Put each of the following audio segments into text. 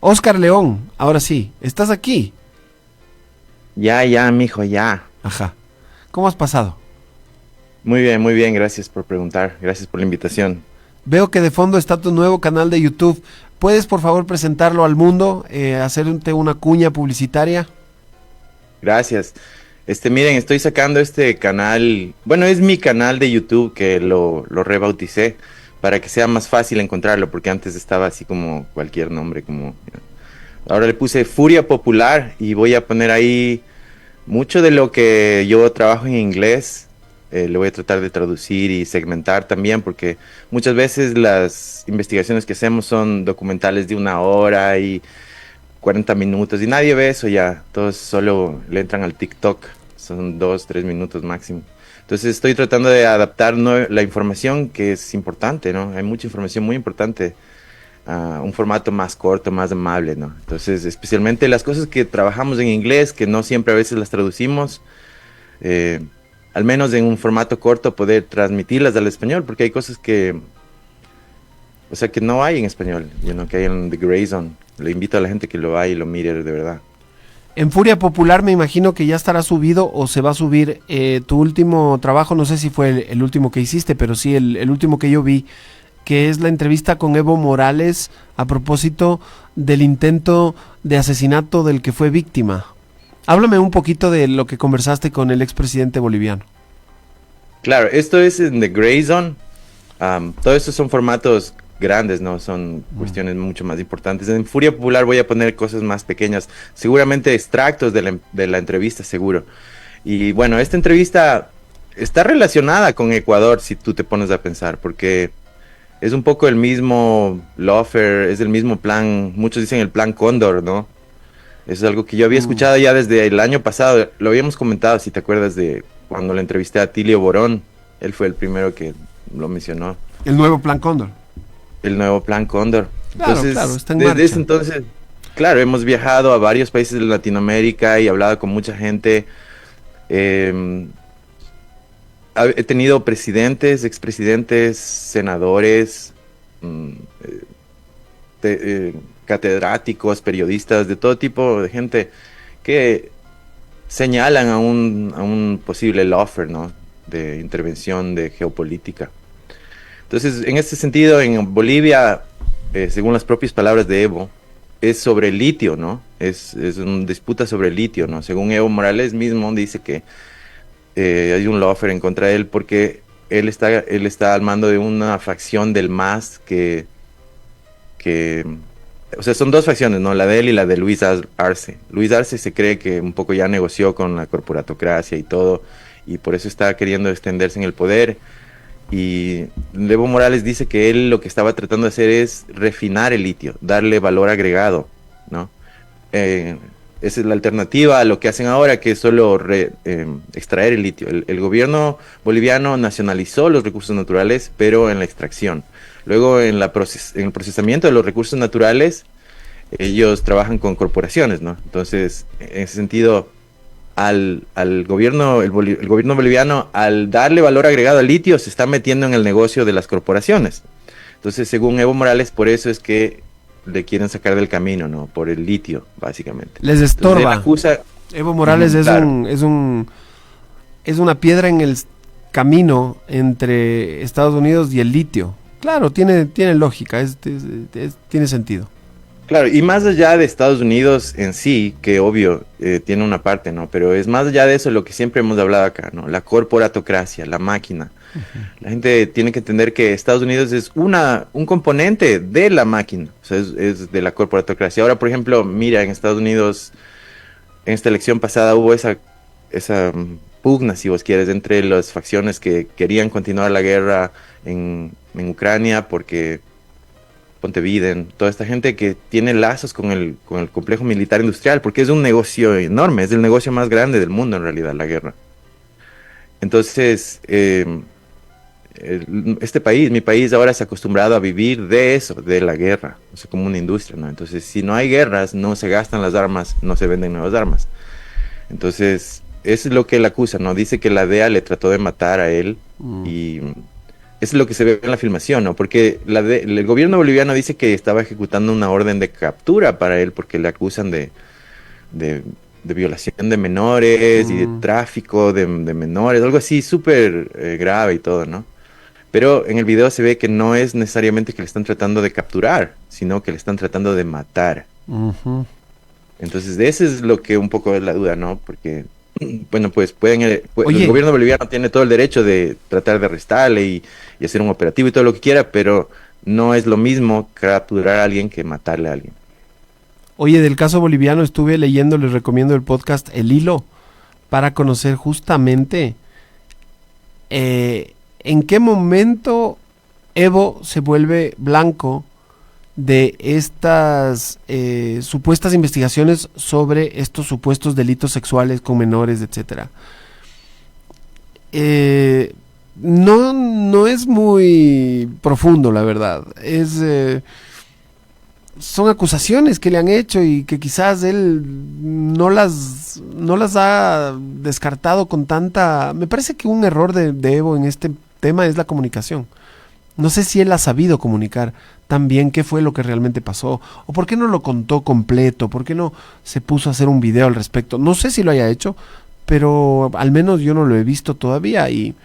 Oscar León, ahora sí, ¿estás aquí? Ya, mijo, ya. Ajá. ¿Cómo has pasado? Muy bien, gracias por preguntar, gracias por la invitación. Veo que de fondo está tu nuevo canal de YouTube. ¿Puedes por favor presentarlo al mundo, hacerte una cuña publicitaria? Gracias. Miren, estoy sacando este canal, bueno, es mi canal de YouTube que lo rebauticé para que sea más fácil encontrarlo, porque antes estaba así como cualquier nombre, como... Ahora le puse Furia Popular y voy a poner ahí mucho de lo que yo trabajo en inglés. Le voy a tratar de traducir y segmentar también, porque muchas veces las investigaciones que hacemos son documentales de 1 hora y 40 minutos y nadie ve eso ya. Todos solo le entran al TikTok, son 2, 3 minutos máximo. Entonces estoy tratando de adaptar la información que es importante, ¿no? Hay mucha información muy importante a un formato más corto, más amable, ¿no? Entonces, especialmente las cosas que trabajamos en inglés, que no siempre a veces las traducimos, eh, al menos en un formato corto poder transmitirlas al español, porque hay cosas que, o sea, que no hay en español, que hay en The Grey Zone. Le invito a la gente que lo vaya y lo mire de verdad. En Furia Popular me imagino que ya estará subido o se va a subir tu último trabajo, no sé si fue el último que hiciste, pero sí el último que yo vi, que es la entrevista con Evo Morales a propósito del intento de asesinato del que fue víctima. Háblame un poquito de lo que conversaste con el expresidente boliviano. Claro, esto es en The Grey Zone. Todo estos son formatos grandes, ¿no? Son cuestiones mucho más importantes. En Furia Popular voy a poner cosas más pequeñas, seguramente extractos de la entrevista, seguro. Y bueno, esta entrevista está relacionada con Ecuador, si tú te pones a pensar, porque es un poco el mismo lawfare, es el mismo plan, muchos dicen el plan Cóndor, ¿no? Eso es algo que yo había escuchado ya desde el año pasado, lo habíamos comentado, si te acuerdas de cuando le entrevisté a Tilio Borón, él fue el primero que lo mencionó. El nuevo plan Cóndor. El nuevo plan Cóndor. Claro, Entonces, claro, está en desde marcha. ese entonces, claro, hemos viajado a varios países de Latinoamérica y hablado con mucha gente. He tenido presidentes, expresidentes, senadores, catedráticos, periodistas, de todo tipo de gente que señalan a un posible lawfare, ¿no? De intervención de geopolítica. Entonces, en este sentido, en Bolivia, según las propias palabras de Evo, es sobre el litio, ¿no? Es una disputa sobre el litio, ¿no? Según Evo Morales mismo dice que hay un lawfare en contra de él porque él está al mando de una facción del MAS que o sea, son dos facciones, ¿no? La de él y la de Luis Arce. Luis Arce se cree que un poco ya negoció con la corporatocracia y todo, y por eso está queriendo extenderse en el poder. Y Evo Morales dice que él lo que estaba tratando de hacer es refinar el litio, darle valor agregado, ¿no? Esa es la alternativa a lo que hacen ahora, que es solo extraer el litio. El gobierno boliviano nacionalizó los recursos naturales, pero en la extracción. Luego, en el procesamiento de los recursos naturales, ellos trabajan con corporaciones, ¿no? Entonces, en ese sentido, el gobierno boliviano, al darle valor agregado al litio, se está metiendo en el negocio de las corporaciones. Entonces, según Evo Morales, por eso es que le quieren sacar del camino, ¿no? Por el litio, básicamente. Les estorba. Acusa... Evo Morales claro. es una piedra en el camino entre Estados Unidos y el litio. Claro, tiene lógica, tiene sentido. Claro, y más allá de Estados Unidos en sí, que obvio tiene una parte, ¿no? Pero es más allá de eso lo que siempre hemos hablado acá, ¿no? La corporatocracia, la máquina. Uh-huh. La gente tiene que entender que Estados Unidos es un componente de la máquina, o sea, es de la corporatocracia. Ahora, por ejemplo, mira, en Estados Unidos, en esta elección pasada hubo esa pugna, si vos quieres, entre las facciones que querían continuar la guerra en Ucrania porque... Ponte Biden, toda esta gente que tiene lazos con el complejo militar industrial, porque es un negocio enorme, es el negocio más grande del mundo en realidad, la guerra. Entonces, mi país ahora se ha acostumbrado a vivir de eso, de la guerra, o sea, como una industria, ¿no? Entonces, si no hay guerras, no se gastan las armas, no se venden nuevas armas. Entonces, eso es lo que él acusa, ¿no? Dice que la DEA le trató de matar a él y es lo que se ve en la filmación, ¿no? Porque el gobierno boliviano dice que estaba ejecutando una orden de captura para él porque le acusan de, de violación de menores y de tráfico de menores, algo así súper grave y todo, ¿no? Pero en el video se ve que no es necesariamente que le están tratando de capturar, sino que le están tratando de matar. Ujú. Entonces, de eso es lo que un poco es la duda, ¿no? Porque, bueno, pues el Oye, gobierno boliviano tiene todo el derecho de tratar de arrestarle y hacer un operativo y todo lo que quiera, pero no es lo mismo capturar a alguien que matarle a alguien. oye, del caso boliviano estuve leyendo, les recomiendo el podcast El Hilo para conocer justamente en qué momento Evo se vuelve blanco de estas supuestas investigaciones sobre estos supuestos delitos sexuales con menores, etcétera. No es muy profundo, la verdad. Son acusaciones que le han hecho y que quizás él no las ha descartado con tanta... Me parece que un error de Evo en este tema es la comunicación. No sé si él ha sabido comunicar tan bien qué fue lo que realmente pasó, o por qué no lo contó completo, por qué no se puso a hacer un video al respecto. No sé si lo haya hecho, pero al menos yo no lo he visto todavía y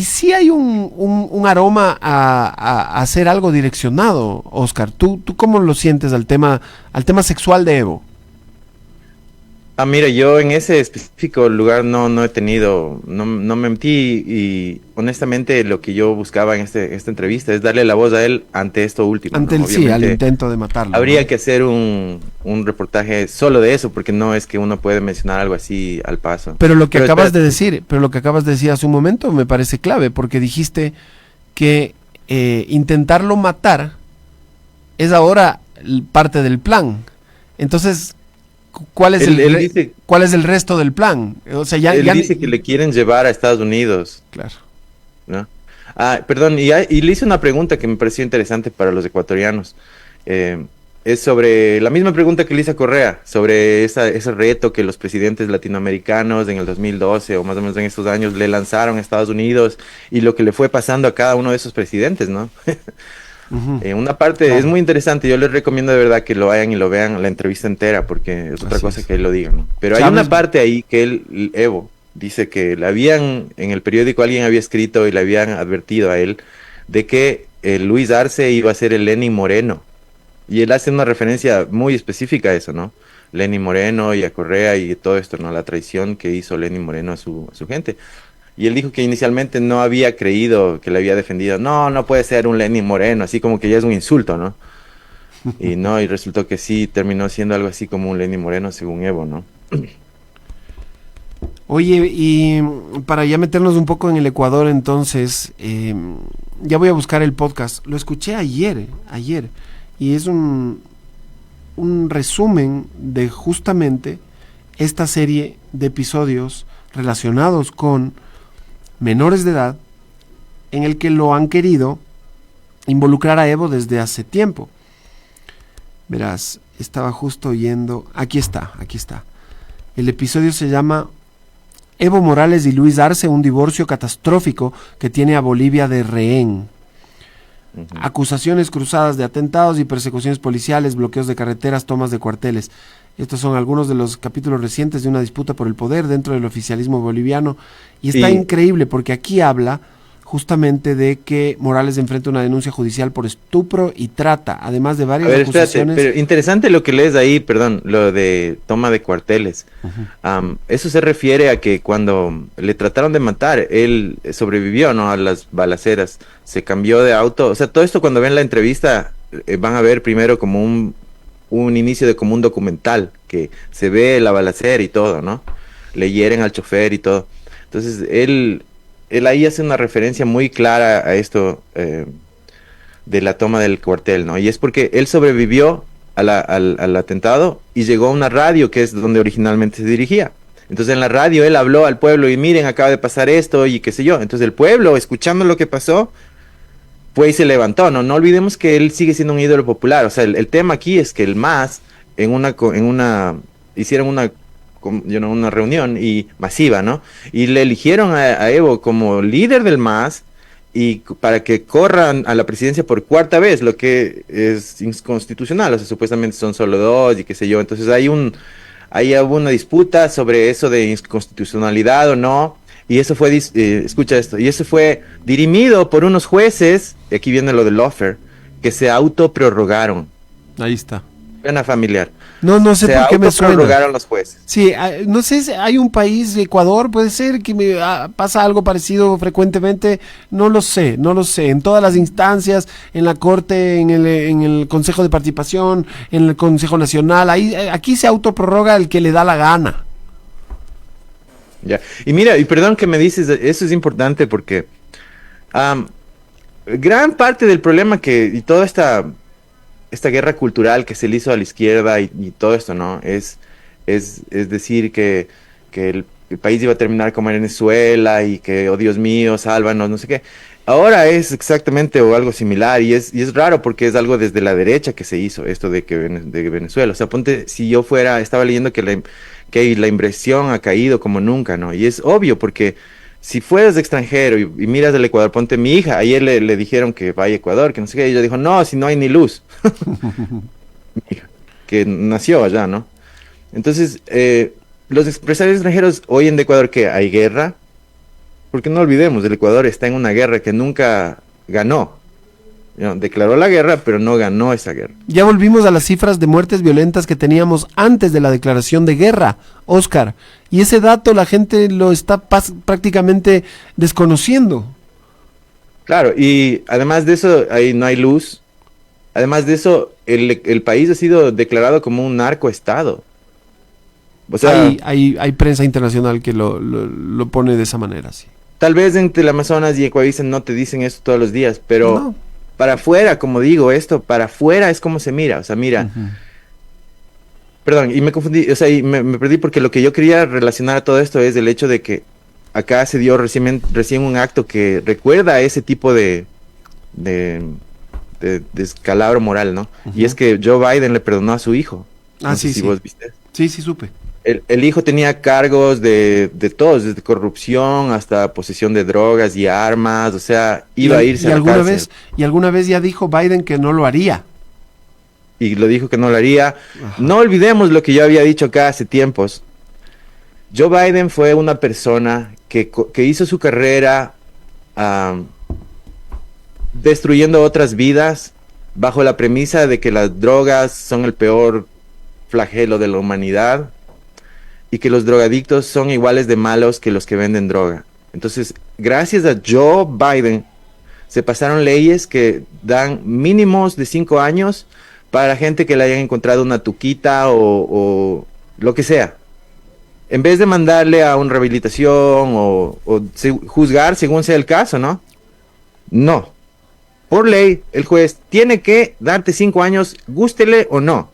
sí hay un aroma a hacer algo direccionado, Oscar. ¿Tú cómo lo sientes al tema sexual de Evo? Ah, mira, yo en ese específico lugar no he tenido, no me metí y honestamente lo que yo buscaba en esta entrevista es darle la voz a él ante esto último, Ante ¿no? el sí, al Obviamente intento de matarlo, habría ¿no? que hacer un reportaje solo de eso, porque no es que uno puede mencionar algo así al paso. Pero lo que Pero acabas de espérate, decir, hace un momento me parece clave, porque dijiste que intentarlo matar es ahora parte del plan. Entonces, ¿cuál es él dice, cuál es el resto del plan? O sea, él dice que le quieren llevar a Estados Unidos, claro. ¿no? Ah, perdón, y le hice una pregunta que me pareció interesante para los ecuatorianos. Eh, es sobre la misma pregunta que le hice a Correa, sobre ese reto que los presidentes latinoamericanos en el 2012 o más o menos en estos años le lanzaron a Estados Unidos y lo que le fue pasando a cada uno de esos presidentes, ¿no? Ujú, Una parte es claro. muy interesante, yo les recomiendo de verdad que lo vayan y lo vean la entrevista entera, porque es otra Así cosa es. que él lo diga, ¿no? Pero hay una Chávez, parte ahí que Evo, dice que le habían, en el periódico alguien había escrito y le habían advertido a él de que Luis Arce iba a ser el Lenin Moreno. Y él hace una referencia muy específica a eso, ¿no? Lenin Moreno y a Correa y todo esto, ¿no? La traición que hizo Lenin Moreno a su gente. Y él dijo que inicialmente no había creído, que le había defendido. No, no puede ser un Lenin Moreno, así como que ya es un insulto, ¿no? Y no, y resultó que sí, terminó siendo algo así como un Lenin Moreno según Evo, ¿no? oye, y para ya meternos un poco en el Ecuador, entonces, ya voy a buscar el podcast. Lo escuché ayer, y es un resumen de justamente esta serie de episodios relacionados con menores de edad en el que lo han querido involucrar a Evo desde hace tiempo. Verás, estaba justo oyendo, aquí está. El episodio se llama Evo Morales y Luis Arce, un divorcio catastrófico que tiene a Bolivia de rehén. Ujú. Acusaciones cruzadas de atentados y persecuciones policiales, bloqueos de carreteras, tomas de cuarteles. Estos son algunos de los capítulos recientes de una disputa por el poder dentro del oficialismo boliviano. Y está Y, increíble porque aquí habla justamente de que Morales enfrenta una denuncia judicial por estupro y trata, además de a varias ver, espérate, acusaciones. pero interesante lo que lees ahí, perdón, lo de toma de cuarteles. Ujú. Eso se refiere a que cuando le trataron de matar, él sobrevivió, ¿no? A las balaceras, se cambió de auto. O sea, todo esto cuando ven la entrevista van a ver primero como un inicio de como un documental, que se ve la balacera y todo, ¿no? Le hieren al chofer y todo. Entonces, él ahí hace una referencia muy clara a esto de la toma del cuartel, ¿no? Y es porque él sobrevivió al atentado y llegó a una radio que es donde originalmente se dirigía. Entonces en la radio él habló al pueblo y miren, acaba de pasar esto y qué sé yo. Entonces el pueblo, escuchando lo que pasó, pues y se levantó, ¿no? No olvidemos que él sigue siendo un ídolo popular. O sea, el tema aquí es que el MAS, hicieron una una reunión y masiva, ¿no? Y le eligieron a Evo como líder del MAS y para que corran a la presidencia por cuarta vez, lo que es inconstitucional, o sea, supuestamente son solo dos y qué sé yo. Entonces ahí hubo una disputa sobre eso de inconstitucionalidad o no. Y eso fue, escucha esto, y eso fue dirimido por unos jueces, y aquí viene lo del lawfare, que se autoprorrogaron. Ahí está. Pena familiar. No sé por qué me suena. Se autoprorrogaron los jueces. Sí, no sé, hay un país, Ecuador, puede ser, que pasa algo parecido frecuentemente, no lo sé. En todas las instancias, en la Corte, en el Consejo de Participación, en el Consejo Nacional, aquí se autoprorroga el que le da la gana. Ya. Y mira, y perdón que me dices, eso es importante porque gran parte del problema y toda esta guerra cultural que se le hizo a la izquierda y todo esto, ¿no? Es decir que el país iba a terminar como Venezuela y que, oh Dios mío, sálvanos, no sé qué. Ahora es exactamente o algo similar y es raro porque es algo desde la derecha que se hizo esto de Venezuela. O sea, ponte, si yo estaba leyendo que la inversión ha caído como nunca, ¿no? Y es obvio porque si fueras de extranjero y miras el Ecuador, ponte mi hija, ayer le dijeron que vaya a Ecuador, que no sé qué, y ella dijo, no, si no hay ni luz. Mi hija, que nació allá, ¿no? Entonces, los empresarios extranjeros oyen de Ecuador que hay guerra, porque no olvidemos, el Ecuador está en una guerra que nunca ganó. Declaró la guerra, pero no ganó esa guerra. Ya volvimos a las cifras de muertes violentas que teníamos antes de la declaración de guerra, Oscar. Y ese dato la gente lo está prácticamente desconociendo. Claro, y además de eso, ahí no hay luz. Además de eso, el país ha sido declarado como un narcoestado. O sea, hay prensa internacional que lo pone de esa manera, sí. Tal vez entre el Amazonas y Ecuavisa no te dicen esto todos los días, pero... No. Para afuera, como digo, para afuera es como se mira, o sea, mira, perdón, y me confundí, o sea, y me perdí porque lo que yo quería relacionar a todo esto es el hecho de que acá se dio recién un acto que recuerda a ese tipo de descalabro moral, ¿no? Y es que Joe Biden le perdonó a su hijo. No sé si vos viste. Sí, supe. El hijo tenía cargos de todos, desde corrupción hasta posesión de drogas y armas, o sea, iba a irse a la cárcel. Y alguna vez ya dijo Biden que no lo haría. Y lo dijo que no lo haría. Ajá. No olvidemos lo que yo había dicho acá hace tiempos. Joe Biden fue una persona que hizo su carrera destruyendo otras vidas bajo la premisa de que las drogas son el peor flagelo de la humanidad y que los drogadictos son iguales de malos que los que venden droga. Entonces, gracias a Joe Biden, se pasaron leyes que dan mínimos de 5 años para gente que le hayan encontrado una tuquita o lo que sea. En vez de mandarle a una rehabilitación o juzgar según sea el caso, ¿no? No. Por ley, el juez tiene que darte 5 años, gústele o no.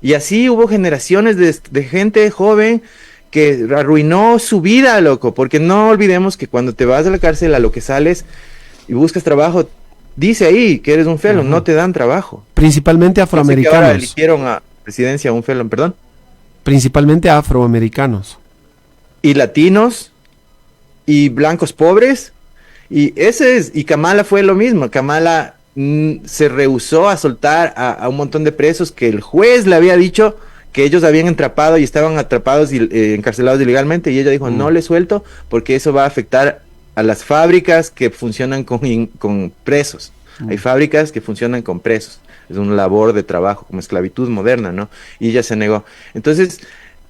Y así hubo generaciones de gente joven que arruinó su vida, loco, porque no olvidemos que cuando te vas a la cárcel, a lo que sales y buscas trabajo, dice ahí que eres un felon, no te dan trabajo. Principalmente afroamericanos. Ahora eligieron a presidencia un felon, perdón. Principalmente afroamericanos. Y latinos, y blancos pobres, y Kamala fue lo mismo. Kamala se rehusó a soltar a un montón de presos que el juez le había dicho que ellos habían atrapado y estaban atrapados y encarcelados ilegalmente, y ella dijo, no le suelto porque eso va a afectar a las fábricas que funcionan con presos. Hay fábricas que funcionan con presos, es una labor de trabajo, como esclavitud moderna, ¿no? Y ella se negó. Entonces,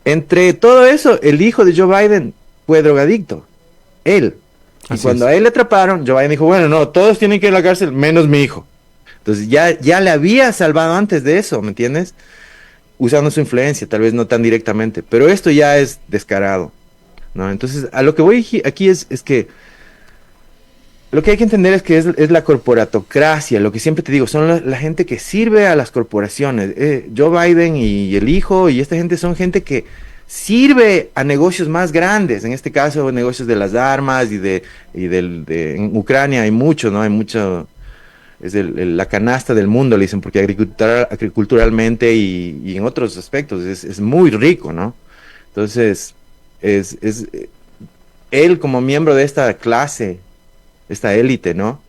entre todo eso, el hijo de Joe Biden fue drogadicto, él. Y cuando a él le atraparon, Joe Biden dijo, bueno, no, todos tienen que ir a la cárcel, menos mi hijo. Entonces ya le había salvado antes de eso, ¿me entiendes? Usando su influencia, tal vez no tan directamente, pero esto ya es descarado, ¿no? Entonces, a lo que voy aquí es que lo que hay que entender es que es la corporatocracia, lo que siempre te digo, son la gente que sirve a las corporaciones. Joe Biden y el hijo y esta gente son gente que sirve a negocios más grandes, en este caso negocios de las armas en Ucrania hay mucho, ¿no? Hay mucho, es la canasta del mundo, le dicen, porque agriculturalmente y en otros aspectos es muy rico, ¿no? Entonces, es él como miembro de esta clase, esta élite, ¿no?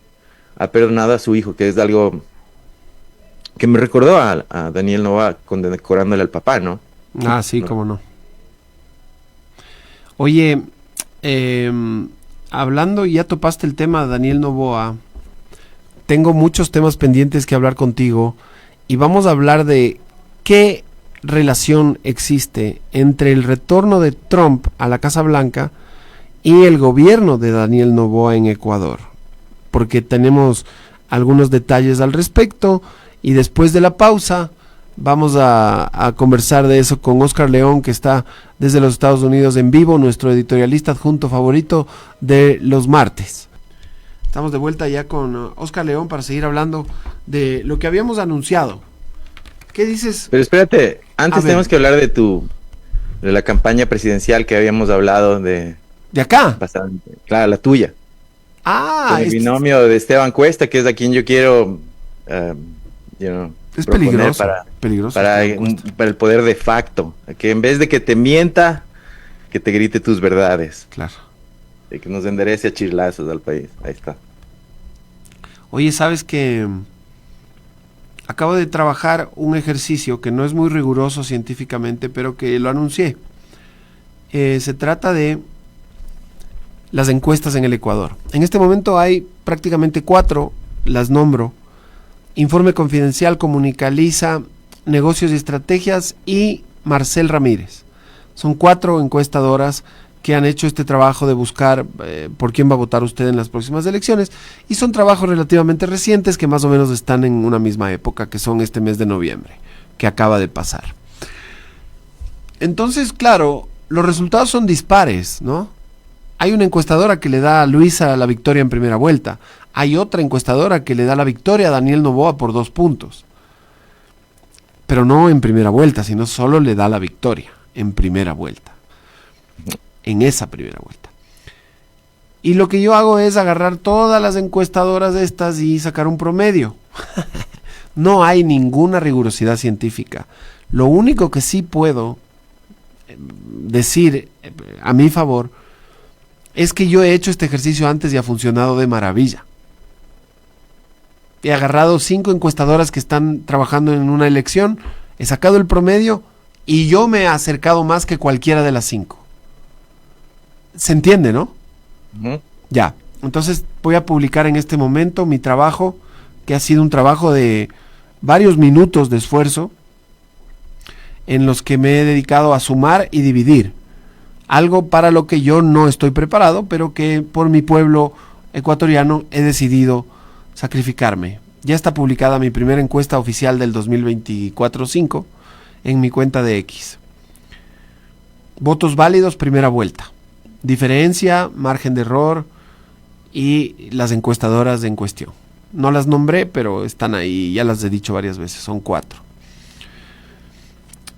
Ha perdonado a su hijo, que es algo que me recordó a Daniel Noboa condecorándole al papá, ¿no? Ah, sí, cómo no. Oye, hablando, ya topaste el tema de Daniel Noboa, tengo muchos temas pendientes que hablar contigo y vamos a hablar de qué relación existe entre el retorno de Trump a la Casa Blanca y el gobierno de Daniel Noboa en Ecuador, porque tenemos algunos detalles al respecto y después de la pausa vamos a conversar de eso con Oscar León, que está desde los Estados Unidos en vivo, nuestro editorialista adjunto favorito de los martes. Estamos de vuelta ya con Oscar León para seguir hablando de lo que habíamos anunciado. ¿Qué dices? Pero espérate, antes tenemos que hablar de la campaña presidencial que habíamos hablado de acá. Bastante. Claro, la tuya. Ah, el binomio de Esteban Cuesta, que es a quien yo quiero, es peligroso. Para el poder de facto, que en vez de que te mienta, que te grite tus verdades. Claro. Y que nos enderece a chirlazos al país. Ahí está. Oye, ¿sabes que acabo de trabajar un ejercicio que no es muy riguroso científicamente, pero que lo anuncié? Se trata de las encuestas en el Ecuador. En este momento hay prácticamente 4, las nombro: Informe Confidencial, Comunicaliza, Negocios y Estrategias y Marcel Ramírez. Son 4 encuestadoras que han hecho este trabajo de buscar por quién va a votar usted en las próximas elecciones, y son trabajos relativamente recientes que más o menos están en una misma época, que son este mes de noviembre, que acaba de pasar. Entonces, claro, los resultados son dispares, ¿no? Hay una encuestadora que le da a Luisa la victoria en primera vuelta. Hay otra encuestadora que le da la victoria a Daniel Noboa por 2 puntos. Pero no en primera vuelta, sino solo le da la victoria en primera vuelta. En esa primera vuelta. Y lo que yo hago es agarrar todas las encuestadoras de estas y sacar un promedio. No hay ninguna rigurosidad científica. Lo único que sí puedo decir a mi favor es que yo he hecho este ejercicio antes y ha funcionado de maravilla. He agarrado 5 encuestadoras que están trabajando en una elección, he sacado el promedio y yo me he acercado más que cualquiera de las 5. ¿Se entiende, no? Uh-huh. Ya, entonces voy a publicar en este momento mi trabajo, que ha sido un trabajo de varios minutos de esfuerzo, en los que me he dedicado a sumar y dividir. Algo para lo que yo no estoy preparado, pero que por mi pueblo ecuatoriano he decidido sacrificarme. Ya está publicada mi primera encuesta oficial del 2024-5 en mi cuenta de X. Votos válidos, primera vuelta. Diferencia, margen de error y las encuestadoras en cuestión. No las nombré, pero están ahí, ya las he dicho varias veces, son 4.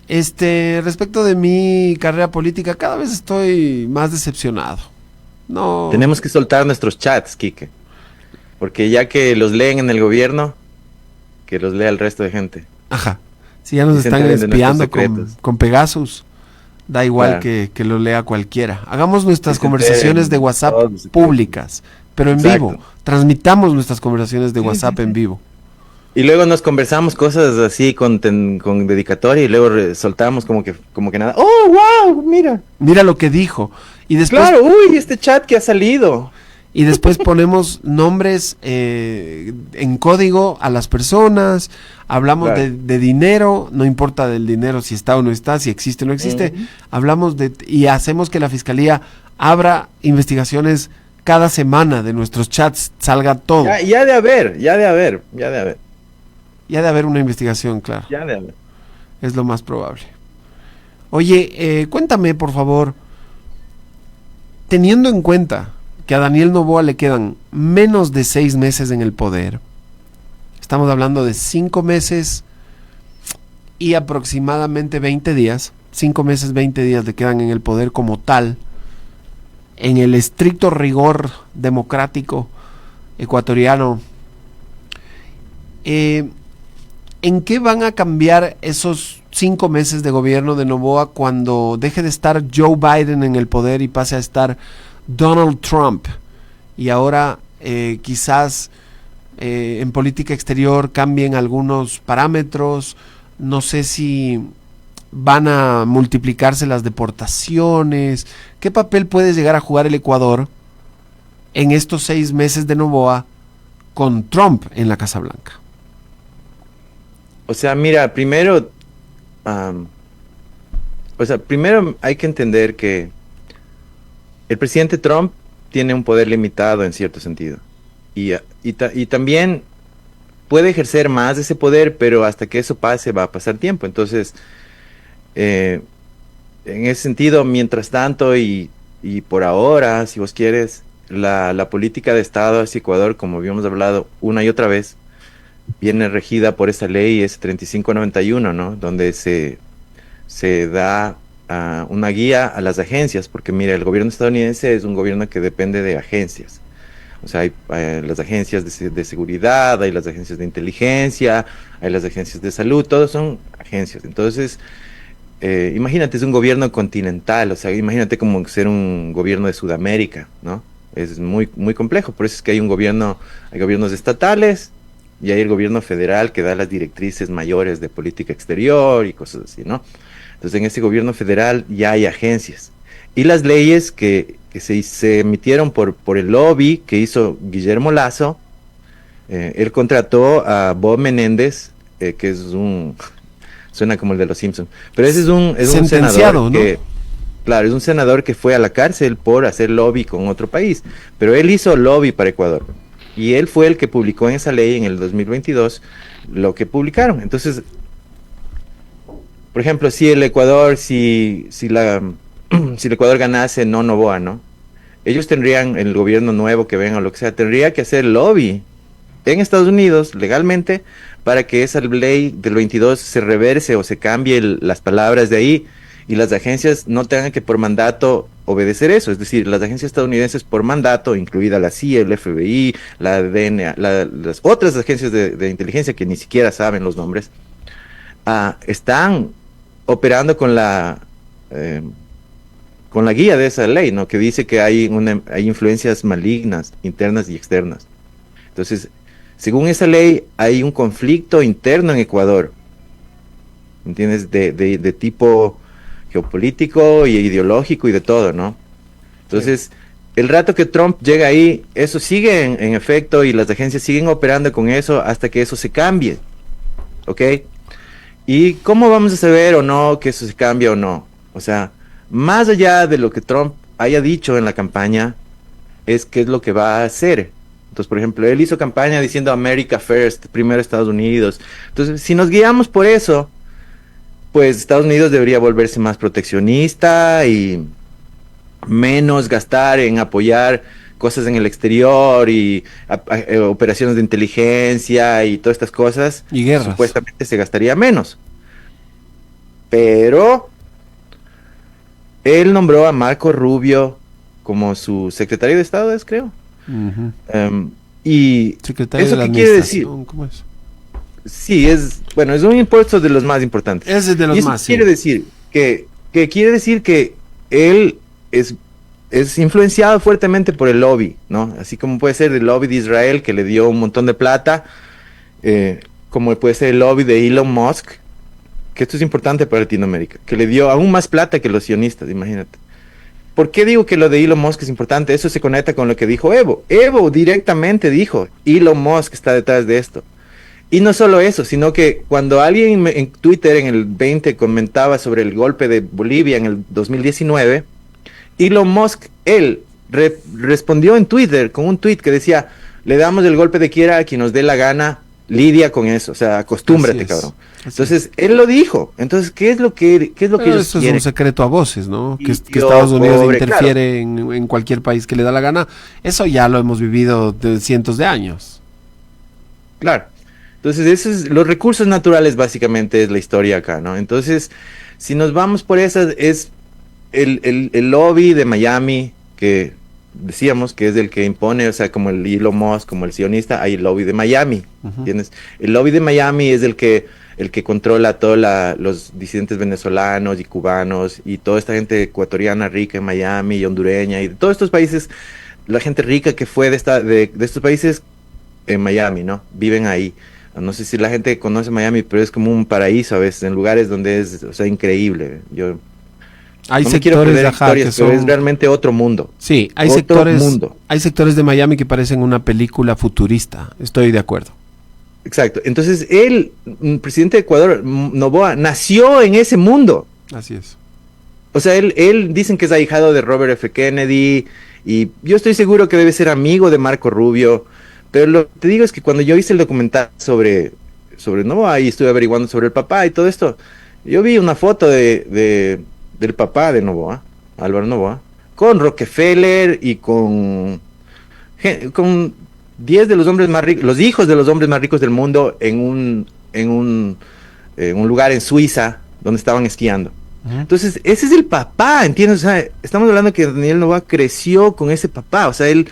Respecto de mi carrera política, cada vez estoy más decepcionado. No. Tenemos que soltar nuestros chats, Quique. Porque ya que los leen en el gobierno, que los lea el resto de gente. Ajá. Si ya nos están espiando con Pegasus, da igual, claro, que lo lea cualquiera. Hagamos nuestras conversaciones de WhatsApp públicas, pero en vivo. Transmitamos nuestras conversaciones de WhatsApp en vivo. Y luego nos conversamos cosas así con dedicatoria y luego soltamos como que nada. ¡Oh, wow! Mira. Mira lo que dijo. Y después, claro, uy, este chat que ha salido. Y después ponemos nombres en código a las personas, hablamos, claro, de dinero, no importa del dinero si está o no está, si existe o no existe, hablamos y hacemos que la fiscalía abra investigaciones cada semana de nuestros chats, salga todo. Ya de haber. Ya de haber una investigación, claro. Ya de haber. Es lo más probable. Oye, cuéntame, por favor, teniendo en cuenta que a Daniel Noboa le quedan menos de 6 meses en el poder, estamos hablando de 5 meses y aproximadamente 20 días, 5 meses, 20 días le quedan en el poder como tal, en el estricto rigor democrático ecuatoriano. ¿En qué van a cambiar esos 5 meses de gobierno de Noboa cuando deje de estar Joe Biden en el poder y pase a estar Donald Trump? Y ahora quizás en política exterior cambien algunos parámetros. No sé si van a multiplicarse las deportaciones. ¿Qué papel puede llegar a jugar el Ecuador en estos 6 meses de Noboa con Trump en la Casa Blanca? O sea, mira, primero hay que entender que el presidente Trump tiene un poder limitado en cierto sentido. Y también puede ejercer más de ese poder, pero hasta que eso pase va a pasar tiempo. Entonces, en ese sentido, mientras tanto y por ahora, si vos quieres, la política de Estado hacia Ecuador, como habíamos hablado una y otra vez, viene regida por esa ley, es 3591, ¿no? Donde se da una guía a las agencias, porque mira, el gobierno estadounidense es un gobierno que depende de agencias. O sea, hay las agencias de seguridad, hay las agencias de inteligencia, hay las agencias de salud, todos son agencias. Entonces, imagínate, es un gobierno continental, o sea, imagínate como ser un gobierno de Sudamérica, ¿no? Es muy, muy complejo, por eso es que hay gobiernos estatales, y hay el gobierno federal que da las directrices mayores de política exterior y cosas así, ¿no? Entonces en ese gobierno federal ya hay agencias. Y las leyes que se emitieron por el lobby que hizo Guillermo Lazo, él contrató a Bob Menéndez, que es suena como el de los Simpsons, pero ese es un senador que, ¿no? Claro, es un senador que fue a la cárcel por hacer lobby con otro país, pero él hizo lobby para Ecuador. Y él fue el que publicó en esa ley en el 2022 lo que publicaron. Entonces, por ejemplo, si el Ecuador, si el Ecuador ganase no Noboa, ¿no? Ellos tendrían, el gobierno nuevo que venga o lo que sea, tendría que hacer lobby en Estados Unidos legalmente para que esa ley del 22 se reverse o se cambie las palabras de ahí y las agencias no tengan que por mandato obedecer eso. Es decir, las agencias estadounidenses por mandato, incluida la CIA, el FBI, la DNA, las otras agencias de inteligencia que ni siquiera saben los nombres, están operando con la guía de esa ley, ¿no? Que dice que hay influencias malignas, internas y externas. Entonces, según esa ley, hay un conflicto interno en Ecuador, ¿entiendes? De tipo geopolítico y ideológico y de todo, ¿no? Entonces, el rato que Trump llega ahí, eso sigue en efecto y las agencias siguen operando con eso hasta que eso se cambie, ¿ok? ¿Y cómo vamos a saber o no que eso se cambia o no? O sea, más allá de lo que Trump haya dicho en la campaña, es qué es lo que va a hacer. Entonces, por ejemplo, él hizo campaña diciendo America First, primero Estados Unidos. Entonces, si nos guiamos por eso, pues Estados Unidos debería volverse más proteccionista y menos gastar en apoyar cosas en el exterior y operaciones de inteligencia y todas estas cosas. Y guerras. Supuestamente se gastaría menos. Pero él nombró a Marco Rubio como su secretario de Estado, creo. Uh-huh. Y secretario ¿eso de la qué quiere decir? ¿Cómo es? Sí, es un impuesto de los más importantes. Ese es de los y eso más, quiere sí. decir quiere decir que él es influenciado fuertemente por el lobby, ¿no? Así como puede ser el lobby de Israel, que le dio un montón de plata, como puede ser el lobby de Elon Musk, que esto es importante para Latinoamérica, que le dio aún más plata que los sionistas, imagínate. ¿Por qué digo que lo de Elon Musk es importante? Eso se conecta con lo que dijo Evo. Evo directamente dijo, Elon Musk está detrás de esto. Y no solo eso, sino que cuando alguien en Twitter en el 20 comentaba sobre el golpe de Bolivia en el 2019, Elon Musk, él respondió en Twitter con un tweet que decía, le damos el golpe de quiera a quien nos dé la gana, lidia con eso, o sea, acostúmbrate, cabrón. Entonces, él lo dijo. Entonces, ¿qué es lo que ellos eso quieren? Es un secreto a voces, ¿no? Que Estados Unidos interfiere en cualquier país que le da la gana. Eso ya lo hemos vivido de cientos de años. Claro. Entonces, los recursos naturales básicamente es la historia acá, ¿no? Entonces, si nos vamos por esas, es el lobby de Miami, que decíamos que es el que impone, o sea, como el Elon Musk, como el sionista, hay el lobby de Miami, ¿entiendes? El lobby de Miami es el que controla a todos los disidentes venezolanos y cubanos y toda esta gente ecuatoriana rica en Miami y hondureña y de todos estos países, la gente rica que fue de estos países en Miami, ¿no? Viven ahí. No sé si la gente conoce Miami, pero es como un paraíso a veces, en lugares donde es, o sea, increíble. Yo hay no sectores, me quiero perder historias, que son... pero es realmente otro mundo. Sí, hay hay sectores de Miami que parecen una película futurista, estoy de acuerdo. Exacto. Entonces, él, presidente de Ecuador, Noboa, nació en ese mundo. Así es. O sea, él dicen que es ahijado de Robert F. Kennedy, y yo estoy seguro que debe ser amigo de Marco Rubio, pero lo que te digo es que cuando yo hice el documental sobre Noboa y estuve averiguando sobre el papá y todo esto, yo vi una foto del papá de Noboa, Álvaro Noboa, con Rockefeller y con 10 de los hombres más ricos, los hijos de los hombres más ricos del mundo en un lugar en Suiza donde estaban esquiando. Entonces, ese es el papá, ¿entiendes? O sea, estamos hablando que Daniel Noboa creció con ese papá, o sea, él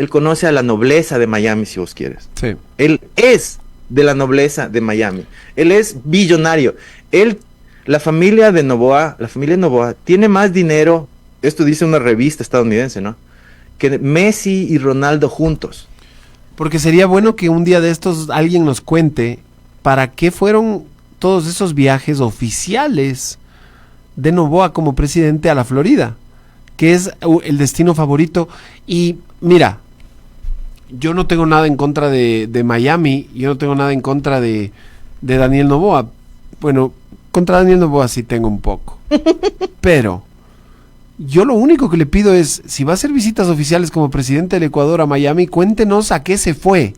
conoce a la nobleza de Miami, si vos quieres. Sí. Él es de la nobleza de Miami, él es billonario, la familia Noboa tiene más dinero, esto dice una revista estadounidense, ¿no?, que Messi y Ronaldo juntos. Porque sería bueno que un día de estos alguien nos cuente para qué fueron todos esos viajes oficiales de Noboa como presidente a la Florida, que es el destino favorito. Y mira, yo no tengo nada en contra de Miami, yo no tengo nada en contra de Daniel Noboa. Bueno, contra Daniel Noboa sí tengo un poco. Pero yo lo único que le pido es, si va a hacer visitas oficiales como presidente del Ecuador a Miami, cuéntenos a qué se fue.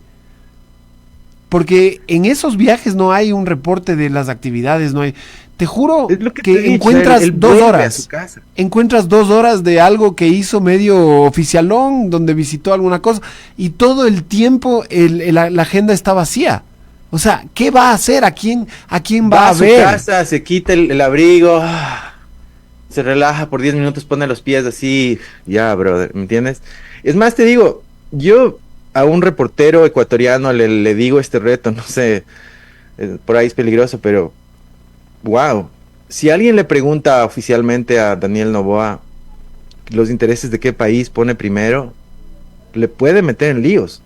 Porque en esos viajes no hay un reporte de las actividades, no hay... Te juro que encuentras 2 horas. Encuentras 2 horas de algo que hizo medio oficialón, donde visitó alguna cosa, y todo el tiempo la agenda está vacía. O sea, ¿qué va a hacer? ¿A quién va a ver? Va a su casa, se quita el abrigo, se relaja por 10 minutos, pone los pies así, ya, brother, ¿me entiendes? Es más, te digo, yo a un reportero ecuatoriano le digo este reto, no sé, por ahí es peligroso, pero wow, si alguien le pregunta oficialmente a Daniel Noboa los intereses de qué país pone primero, le puede meter en líos.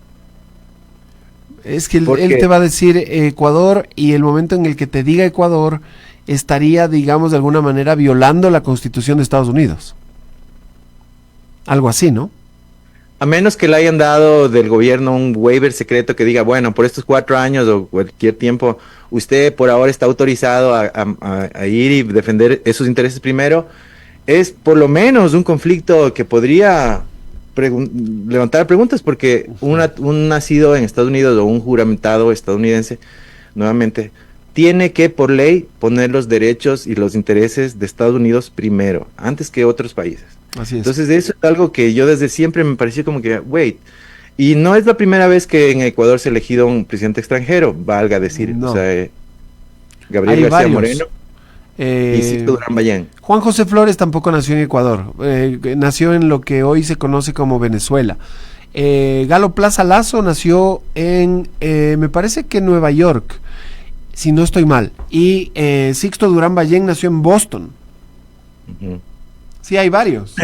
Es que él te va a decir Ecuador, y el momento en el que te diga Ecuador estaría, digamos, de alguna manera violando la Constitución de Estados Unidos. Algo así, ¿no? A menos que le hayan dado del gobierno un waiver secreto que diga, bueno, por estos 4 años o cualquier tiempo, usted por ahora está autorizado a ir y defender esos intereses primero, es por lo menos un conflicto que podría levantar preguntas, porque un nacido en Estados Unidos o un juramentado estadounidense, nuevamente, tiene que por ley poner los derechos y los intereses de Estados Unidos primero, antes que otros países. Así es. Entonces eso es algo que yo desde siempre me pareció como que, wait, y no es la primera vez que en Ecuador se ha elegido un presidente extranjero, valga decir, no. O sea, Gabriel Hay García varios. Moreno y Sixto Durán Ballén. Juan José Flores tampoco nació en Ecuador, nació en lo que hoy se conoce como Venezuela. Galo Plaza Lazo nació en, me parece que Nueva York, si no estoy mal, y Sixto Durán Ballén nació en Boston. Uh-huh. Sí, hay varios.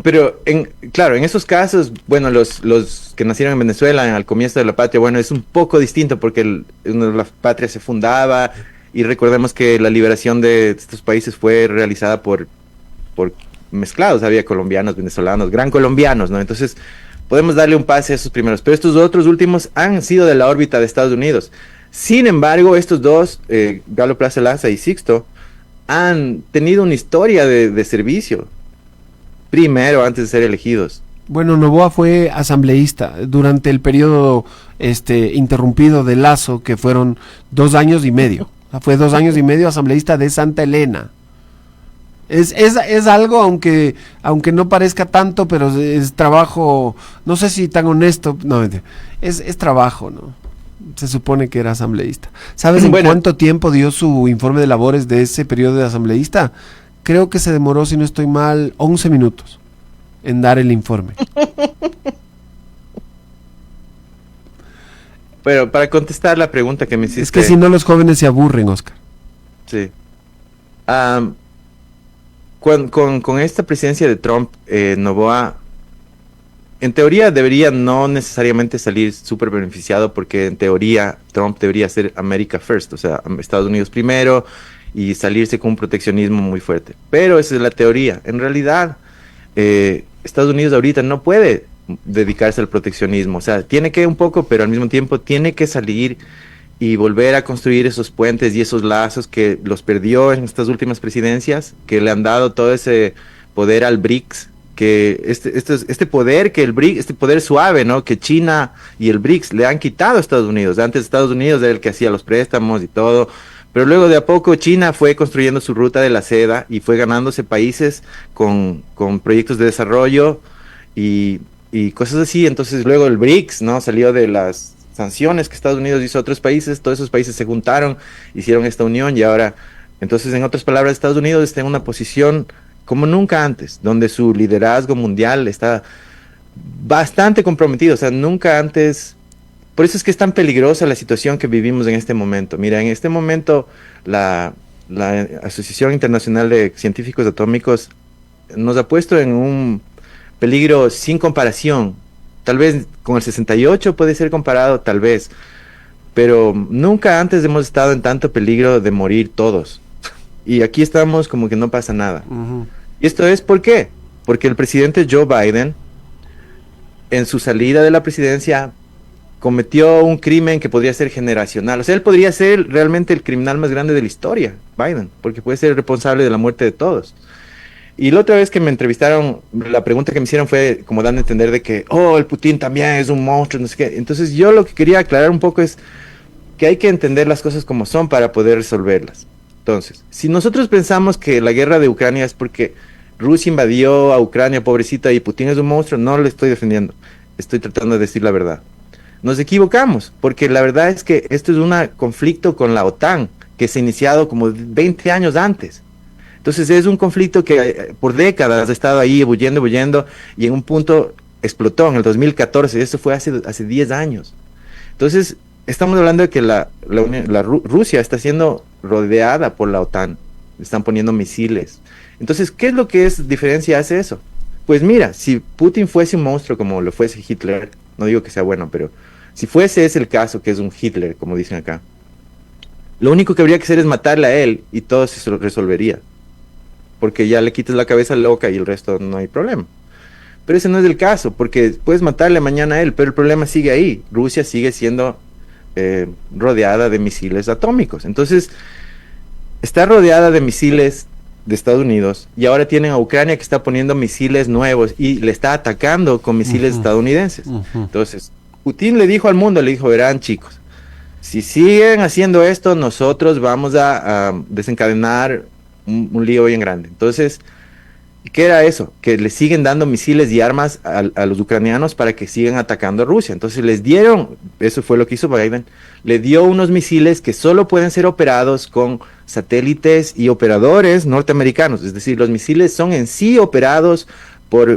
Pero, claro, en esos casos, bueno, los que nacieron en Venezuela al comienzo de la patria, bueno, es un poco distinto porque la patria se fundaba, y recordemos que la liberación de estos países fue realizada por mezclados, había colombianos, venezolanos, gran colombianos, ¿no? Entonces, podemos darle un pase a esos primeros, pero estos otros últimos han sido de la órbita de Estados Unidos. Sin embargo, estos dos, Galo Plaza Laza y Sixto, han tenido una historia de servicio primero antes de ser elegidos. Bueno, Noboa fue asambleísta durante el periodo interrumpido de Lazo, que fueron 2 años y medio. O sea, fue 2 años y medio asambleísta de Santa Elena. Es algo, aunque no parezca tanto, pero es trabajo, no sé si tan honesto, no, es trabajo, ¿no? Se supone que era asambleísta. ¿Sabes en cuánto tiempo dio su informe de labores de ese periodo de asambleísta? Creo que se demoró, si no estoy mal, 11 minutos. en dar el informe. Pero para contestar la pregunta que me hiciste... Es que si no los jóvenes se aburren, Oscar. Sí. Con esta presidencia de Trump, Noboa, en teoría debería no necesariamente salir súper beneficiado, porque en teoría Trump debería ser America First, o sea, Estados Unidos primero, y salirse con un proteccionismo muy fuerte. Pero esa es la teoría. En realidad, Estados Unidos ahorita no puede dedicarse al proteccionismo. O sea, tiene que un poco, pero al mismo tiempo tiene que salir y volver a construir esos puentes y esos lazos que los perdió en estas últimas presidencias, que le han dado todo ese poder al BRICS, que este poder que el BRICS, este poder suave, ¿no? Que China y el BRICS le han quitado a Estados Unidos. Antes Estados Unidos era el que hacía los préstamos y todo, pero luego de a poco China fue construyendo su ruta de la seda y fue ganándose países con proyectos de desarrollo y cosas así. Entonces luego el BRICS, ¿no? Salió de las sanciones que Estados Unidos hizo a otros países, todos esos países se juntaron, hicieron esta unión y ahora, entonces en otras palabras, Estados Unidos está en una posición como nunca antes, donde su liderazgo mundial está bastante comprometido, o sea, nunca antes. Por eso es que es tan peligrosa la situación que vivimos en este momento. Mira, en este momento la Asociación Internacional de Científicos Atómicos nos ha puesto en un peligro sin comparación. Tal vez con el 68 puede ser comparado, tal vez, pero nunca antes hemos estado en tanto peligro de morir todos. Y aquí estamos como que no pasa nada. Uh-huh. ¿Y esto es por qué? Porque el presidente Joe Biden, en su salida de la presidencia, cometió un crimen que podría ser generacional. O sea, él podría ser realmente el criminal más grande de la historia, Biden, porque puede ser el responsable de la muerte de todos. Y la otra vez que me entrevistaron, la pregunta que me hicieron fue como dando a entender de que, oh, el Putin también es un monstruo, no sé qué. Entonces yo lo que quería aclarar un poco es que hay que entender las cosas como son para poder resolverlas. Entonces, si nosotros pensamos que la guerra de Ucrania es porque Rusia invadió a Ucrania, pobrecita, y Putin es un monstruo, no lo estoy defendiendo. Estoy tratando de decir la verdad. Nos equivocamos, porque la verdad es que esto es un conflicto con la OTAN, que se ha iniciado como 20 años antes. Entonces es un conflicto que por décadas ha estado ahí ebulliendo, y en un punto explotó en el 2014, eso fue hace 10 años. Entonces estamos hablando de que Rusia está siendo rodeada por la OTAN, están poniendo misiles. Entonces, ¿qué es lo que diferencia hace eso? Pues mira, si Putin fuese un monstruo como lo fuese Hitler, no digo que sea bueno, pero si fuese ese el caso, que es un Hitler, como dicen acá, lo único que habría que hacer es matarle a él y todo se resolvería. Porque ya le quitas la cabeza loca y el resto no hay problema. Pero ese no es el caso, porque puedes matarle mañana a él, pero el problema sigue ahí. Rusia sigue siendo rodeada de misiles atómicos. Entonces, está rodeada de misiles de Estados Unidos y ahora tienen a Ucrania que está poniendo misiles nuevos y le está atacando con misiles estadounidenses. Entonces, Putin le dijo al mundo, le dijo, verán chicos, si siguen haciendo esto, nosotros vamos a desencadenar un lío bien grande. Entonces, ¿qué era eso? Que le siguen dando misiles y armas a los ucranianos para que sigan atacando a Rusia. Entonces les dieron, eso fue lo que hizo Biden, le dio unos misiles que solo pueden ser operados con satélites y operadores norteamericanos. Es decir, los misiles son en sí operados por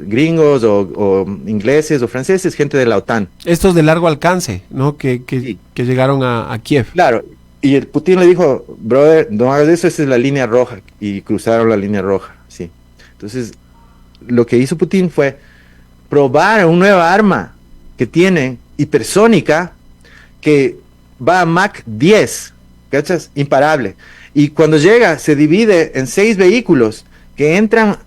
gringos o ingleses o franceses, gente de la OTAN. Estos de largo alcance, ¿no? Que llegaron a Kiev. Claro. Y el Putin le dijo, brother, no hagas eso, esa es la línea roja. Y cruzaron la línea roja, sí. Entonces, lo que hizo Putin fue probar una nueva arma que tiene, hipersónica, que va a Mach 10, ¿cachas? Imparable. Y cuando llega, se divide en 6 vehículos que entran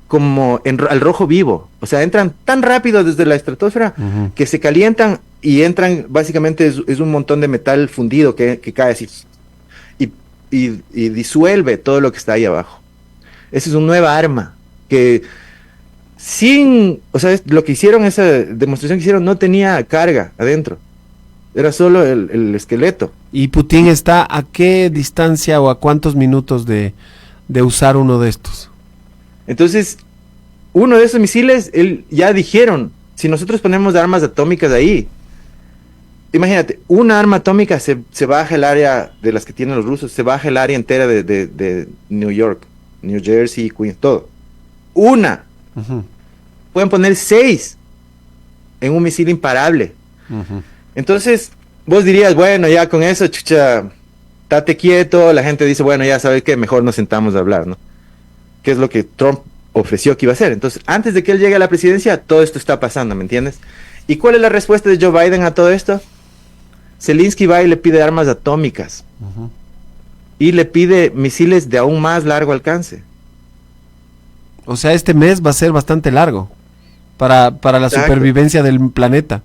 como al rojo vivo. O sea, entran tan rápido desde la estratosfera que se calientan y entran, básicamente es un montón de metal fundido que cae así y disuelve todo lo que está ahí abajo. Esa es una nueva arma que o sea, lo que hicieron, esa demostración que hicieron, no tenía carga adentro. Era solo el esqueleto. ¿Y Putin está a qué distancia o a cuántos minutos de usar uno de estos? Entonces, uno de esos misiles, ya dijeron, si nosotros ponemos armas atómicas ahí, imagínate, una arma atómica se baja el área de las que tienen los rusos, se baja el área entera de New York, New Jersey, Queens, todo. Una. pueden poner 6 en un misil imparable. Entonces, vos dirías, bueno, ya con eso, chucha, estate quieto, la gente dice, bueno, ya sabes que mejor nos sentamos a hablar, ¿no? ¿Qué es lo que Trump ofreció que iba a hacer? Entonces, antes de que él llegue a la presidencia, todo esto está pasando, ¿me entiendes? ¿Y cuál es la respuesta de Joe Biden a todo esto? Zelensky va y le pide armas atómicas. Y le pide misiles de aún más largo alcance. O sea, este mes va a ser bastante largo para la supervivencia del planeta.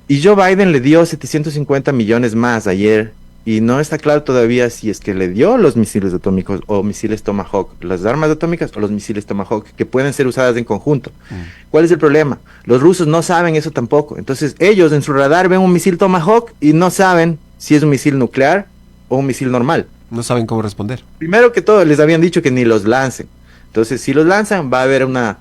Y Joe Biden le dio 750 millones más ayer. Y no está claro todavía si es que le dio los misiles atómicos o misiles Tomahawk, las armas atómicas o los misiles Tomahawk, que pueden ser usadas en conjunto. ¿Cuál es el problema? Los rusos no saben eso tampoco. Entonces ellos en su radar ven un misil Tomahawk y no saben si es un misil nuclear o un misil normal. No saben cómo responder. Primero que todo, les habían dicho que ni los lancen. Entonces, si los lanzan, va a haber una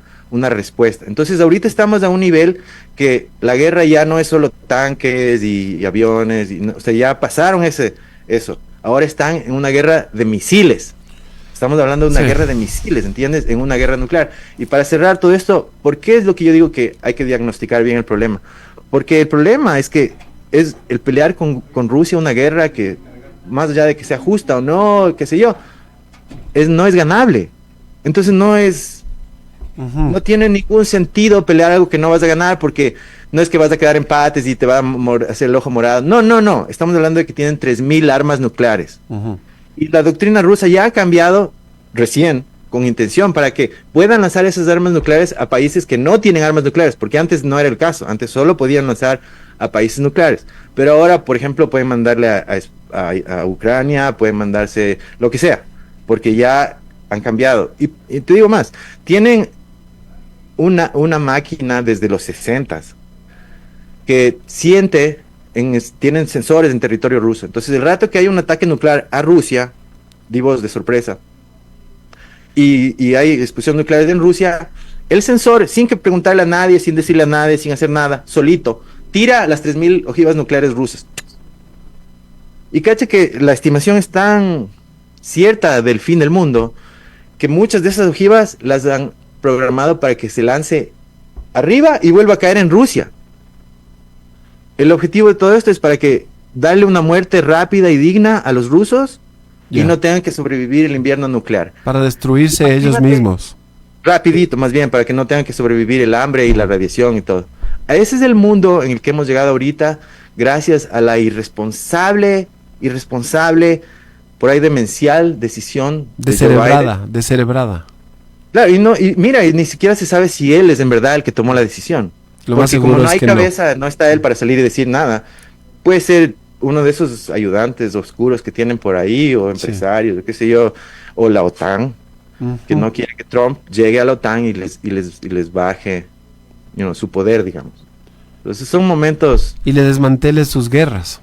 respuesta. Entonces, ahorita estamos a un nivel que la guerra ya no es solo tanques y aviones, o sea, ya pasaron eso. Ahora están en una guerra de misiles. Estamos hablando de una guerra de misiles, ¿entiendes? En una guerra nuclear. Y para cerrar todo esto, ¿por qué es lo que yo digo que hay que diagnosticar bien el problema? Porque el problema es que es el pelear con Rusia una guerra que, más allá de que sea justa o no, qué sé yo, no es ganable. Entonces no tiene ningún sentido pelear algo que no vas a ganar, porque no es que vas a quedar empates y te va a hacer el ojo morado. No. Estamos hablando de que tienen 3,000 armas nucleares. Y la doctrina rusa ya ha cambiado recién, con intención, para que puedan lanzar esas armas nucleares a países que no tienen armas nucleares, porque antes no era el caso. Antes solo podían lanzar a países nucleares. Pero ahora, por ejemplo, pueden mandarle a Ucrania, pueden mandarse lo que sea, porque ya han cambiado. Y te digo más, tienen una máquina desde los 60s que tienen sensores en territorio ruso. Entonces, el rato que hay un ataque nuclear a Rusia, vivos de sorpresa, y hay explosión nuclear en Rusia, el sensor, sin que preguntarle a nadie, sin decirle a nadie, sin hacer nada, solito, tira las 3,000 ojivas nucleares rusas. Y cacha que la estimación es tan cierta del fin del mundo, que muchas de esas ojivas las han programado para que se lance arriba y vuelva a caer en Rusia. El objetivo de todo esto es para que darle una muerte rápida y digna a los rusos y no tengan que sobrevivir el invierno nuclear. Para destruirse ellos mismos. Rapidito, más bien, para que no tengan que sobrevivir el hambre y la radiación y todo. Ese es el mundo en el que hemos llegado ahorita, gracias a la irresponsable, por ahí demencial decisión descerebrada. Claro, y mira, y ni siquiera se sabe si él es en verdad el que tomó la decisión. Lo más seguro como no hay es que cabeza, no está él para salir y decir nada. Puede ser uno de esos ayudantes oscuros que tienen por ahí, o empresarios, qué sé yo, o la OTAN, que no quiere que Trump llegue a la OTAN y les baje su poder, digamos. Entonces son momentos... Y le desmantele sus guerras.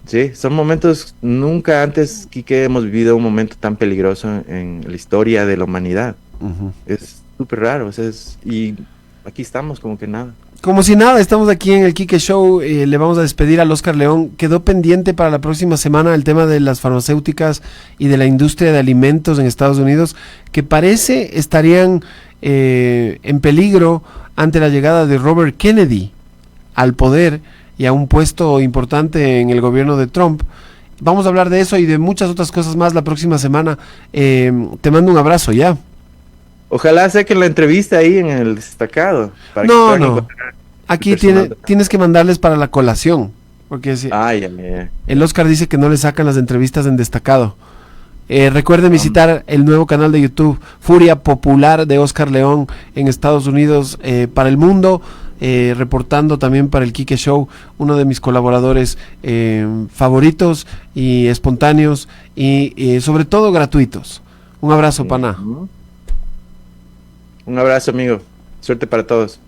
Sí, son momentos, nunca antes, Quique, hemos vivido un momento tan peligroso en la historia de la humanidad. Es súper raro, y aquí estamos como que nada. Como si nada, estamos aquí en el Quique Show, le vamos a despedir al Oscar León. Quedó pendiente para la próxima semana el tema de las farmacéuticas y de la industria de alimentos en Estados Unidos, que parece estarían en peligro ante la llegada de Robert Kennedy al poder y a un puesto importante en el gobierno de Trump. Vamos a hablar de eso y de muchas otras cosas más la próxima semana. Te mando un abrazo ya. Ojalá saquen la entrevista ahí en el destacado. No. Aquí tienes que mandarles para la colación. Porque el Oscar dice que no le sacan las entrevistas en destacado. Recuerden visitar el nuevo canal de YouTube, Furia Popular de Oscar León en Estados Unidos, para el mundo. Reportando también para el Quique Show, uno de mis colaboradores favoritos y espontáneos y sobre todo gratuitos. Un abrazo, pana. Un abrazo, amigo. Suerte para todos.